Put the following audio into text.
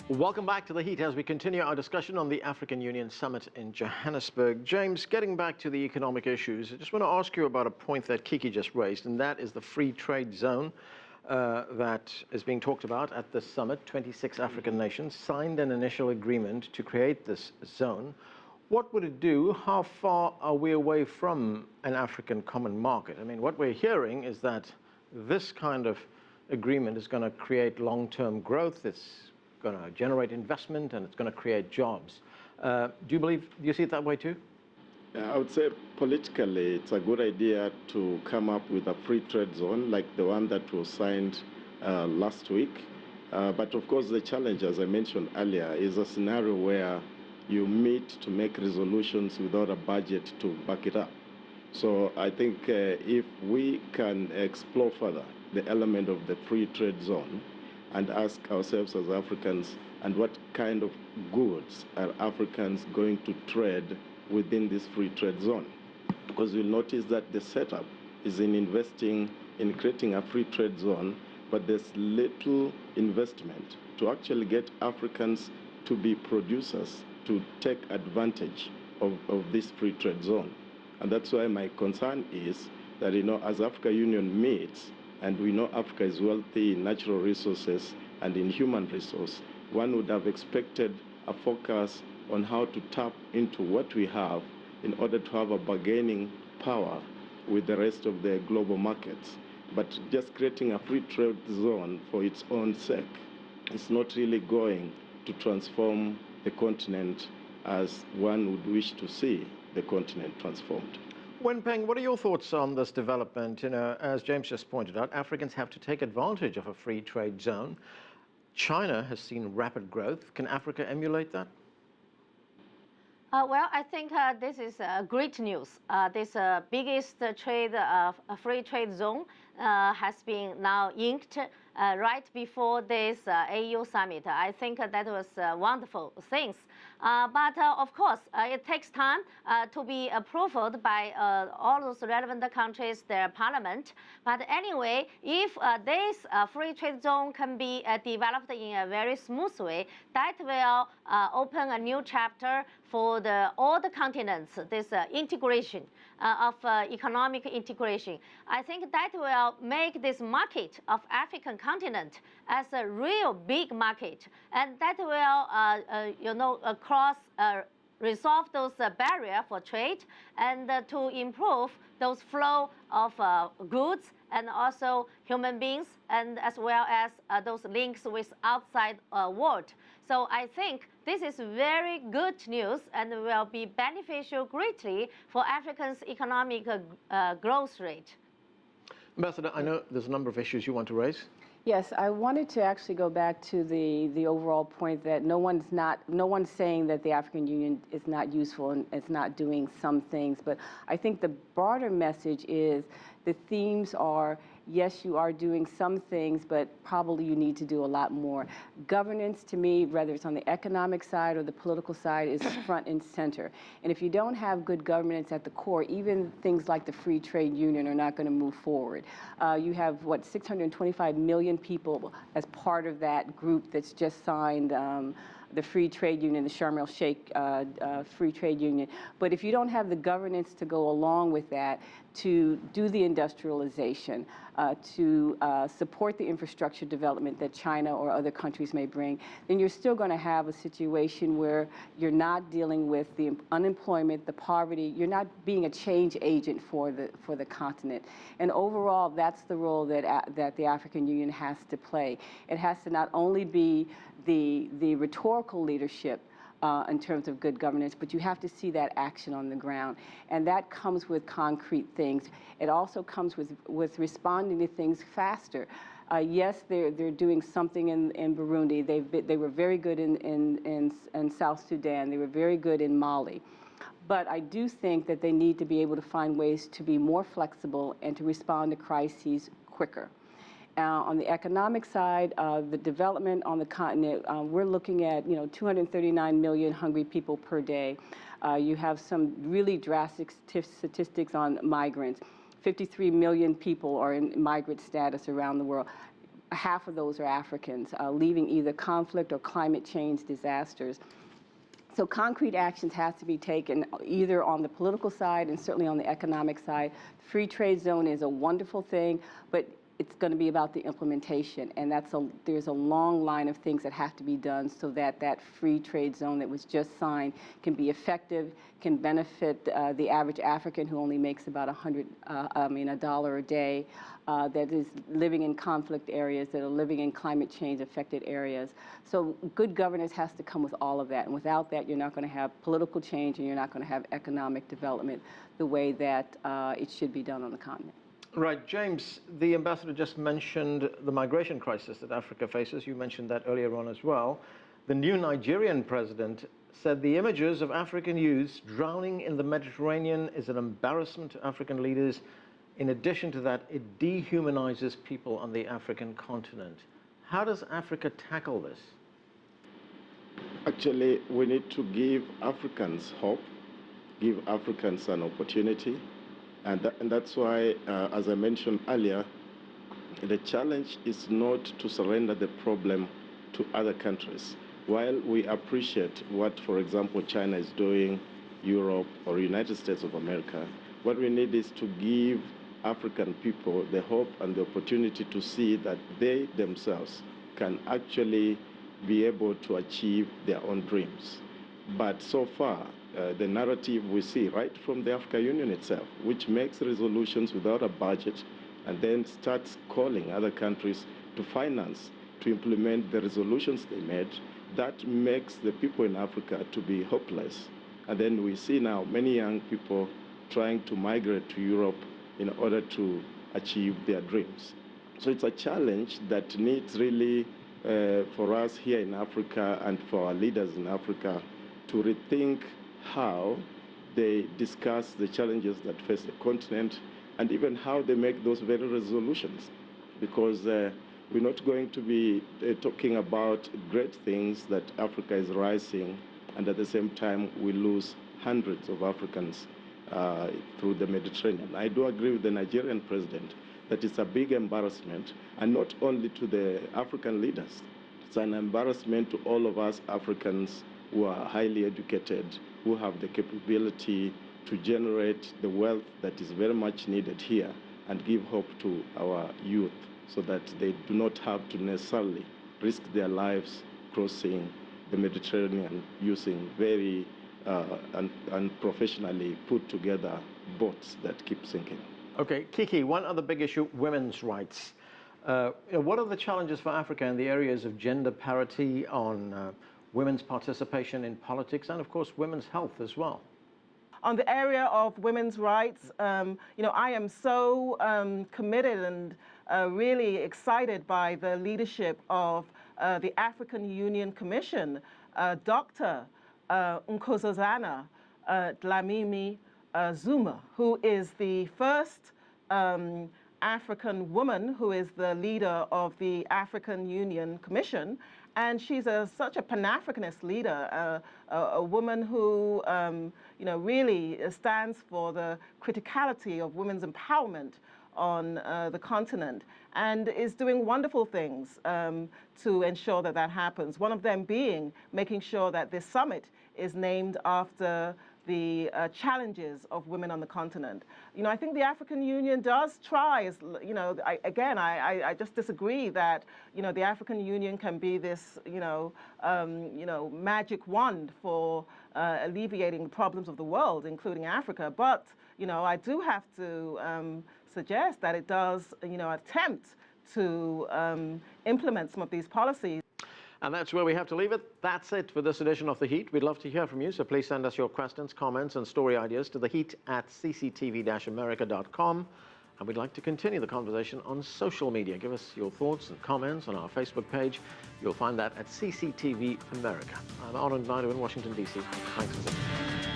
Welcome back to The Heat as we continue our discussion on the African Union Summit in Johannesburg. James, getting back to the economic issues, I just want to ask you about a point that Kiki just raised, and that is the free trade zone that is being talked about at this summit. 26 African nations signed an initial agreement to create this zone. What would it do? How far are we away from an African common market? I mean, what we're hearing is that this kind of agreement is going to create long-term growth. It's going to generate investment and it's going to create jobs. Do you see it that way too? I would say politically it's a good idea to come up with a free trade zone like the one that was signed last week. But of course the challenge, as I mentioned earlier, is a scenario where you meet to make resolutions without a budget to back it up. So I think if we can explore further the element of the free trade zone and ask ourselves as Africans, and what kind of goods are Africans going to trade within this free trade zone? Because you'll notice that the setup is in investing in creating a free trade zone, but there's little investment to actually get Africans to be producers, to take advantage of this free trade zone. And that's why my concern is that, as Africa Union meets, and we know Africa is wealthy in natural resources and in human resource, one would have expected a focus on how to tap into what we have in order to have a bargaining power with the rest of the global markets. But just creating a free trade zone for its own sake is not really going to transform the continent as one would wish to see the continent transformed. Wenpeng, what are your thoughts on this development? As James just pointed out, Africans have to take advantage of a free trade zone. China has seen rapid growth. Can Africa emulate that? Well, I think this is great news. This biggest free trade zone has been now inked right before this AU summit. I think that was wonderful things. But of course, it takes time to be approved by all those relevant countries, their parliament. But anyway, if this free trade zone can be developed in a very smooth way, that will open a new chapter for all the continents, this integration of economic integration. I think that will make this market of African continent as a real big market, and that will resolve those barriers for trade and to improve those flow of goods and also human beings, and as well as those links with outside world. So I think this is very good news and will be beneficial greatly for Africa's economic growth rate. Ambassador, I know there's a number of issues you want to raise. Yes, I wanted to actually go back to the overall point that no one's saying that the African Union is not useful and it's not doing some things, but I think the broader message is the themes are, yes, you are doing some things, but probably you need to do a lot more. Governance, to me, whether it's on the economic side or the political side, is front and center. And if you don't have good governance at the core, even things like the Free Trade Union are not going to move forward. You have, 625 million people as part of that group that's just signed the Free Trade Union, the Sharm el-Sheikh Free Trade Union. But if you don't have the governance to go along with that, to do the industrialization, to support the infrastructure development that China or other countries may bring, then you're still going to have a situation where you're not dealing with the unemployment, the poverty. You're not being a change agent for the continent. And overall, that's the role that the African Union has to play. It has to not only be the rhetorical leadership in terms of good governance, but you have to see that action on the ground. And that comes with concrete things. It also comes with responding to things faster. Yes, they're doing something in Burundi. They were very good in South Sudan. They were very good in Mali. But I do think that they need to be able to find ways to be more flexible and to respond to crises quicker. On the economic side, the development on the continent, we're looking at 239 million hungry people per day. You have some really drastic statistics on migrants. 53 million people are in migrant status around the world. half of those are Africans, leaving either conflict or climate change disasters. So concrete actions have to be taken either on the political side and certainly on the economic side. The free trade zone is a wonderful thing, but it's going to be about the implementation, and there's a long line of things that have to be done so that that free trade zone that was just signed can be effective, can benefit the average African who only makes about $1 a day, that is living in conflict areas, that are living in climate change affected areas. So good governance has to come with all of that, and without that you're not going to have political change and you're not going to have economic development the way that it should be done on the continent. Right, James, the ambassador just mentioned the migration crisis that Africa faces. You mentioned that earlier on as well. The new Nigerian president said the images of African youths drowning in the Mediterranean is an embarrassment to African leaders. In addition to that, it dehumanizes people on the African continent. How does Africa tackle this? Actually, we need to give Africans hope, give Africans an opportunity. And that's why, as I mentioned earlier, the challenge is not to surrender the problem to other countries. While we appreciate what, for example, China is doing, Europe or United States of America, what we need is to give African people the hope and the opportunity to see that they themselves can actually be able to achieve their own dreams. But so far, the narrative we see right from the African Union itself, which makes resolutions without a budget and then starts calling other countries to finance, to implement the resolutions they made, that makes the people in Africa to be hopeless. And then we see now many young people trying to migrate to Europe in order to achieve their dreams. So it's a challenge that needs really, for us here in Africa and for our leaders in Africa, to rethink how they discuss the challenges that face the continent and even how they make those very resolutions. Because we're not going to be talking about great things that Africa is rising, and at the same time we lose hundreds of Africans through the Mediterranean. I do agree with the Nigerian president that it's a big embarrassment, and not only to the African leaders, it's an embarrassment to all of us Africans who are highly educated, who have the capability to generate the wealth that is very much needed here and give hope to our youth so that they do not have to necessarily risk their lives crossing the Mediterranean using very unprofessionally put together boats that keep sinking. Okay, Kiki, one other big issue, women's rights. What are the challenges for Africa in the areas of gender parity, on women's participation in politics, and of course women's health as well? On the area of women's rights, I am so committed and really excited by the leadership of the African Union Commission, Dr. Nkosazana Dlamini Zuma, who is the first African woman who is the leader of the African Union Commission. And she's such a Pan-Africanist leader, a woman who really stands for the criticality of women's empowerment on the continent, and is doing wonderful things to ensure that that happens. One of them being making sure that this summit is named after the challenges of women on the continent. I think the African Union does try, I just disagree that, the African Union can be this, magic wand for alleviating the problems of the world, including Africa. But, I do have to suggest that it does, attempt to implement some of these policies. And that's where we have to leave it. That's it for this edition of The Heat. We'd love to hear from you, so please send us your questions, comments, and story ideas to theheat@cctv-america.com. And we'd like to continue the conversation on social media. Give us your thoughts and comments on our Facebook page. You'll find that at CCTV America. I'm Arnold Naidu in Washington, D.C. Thanks for listening.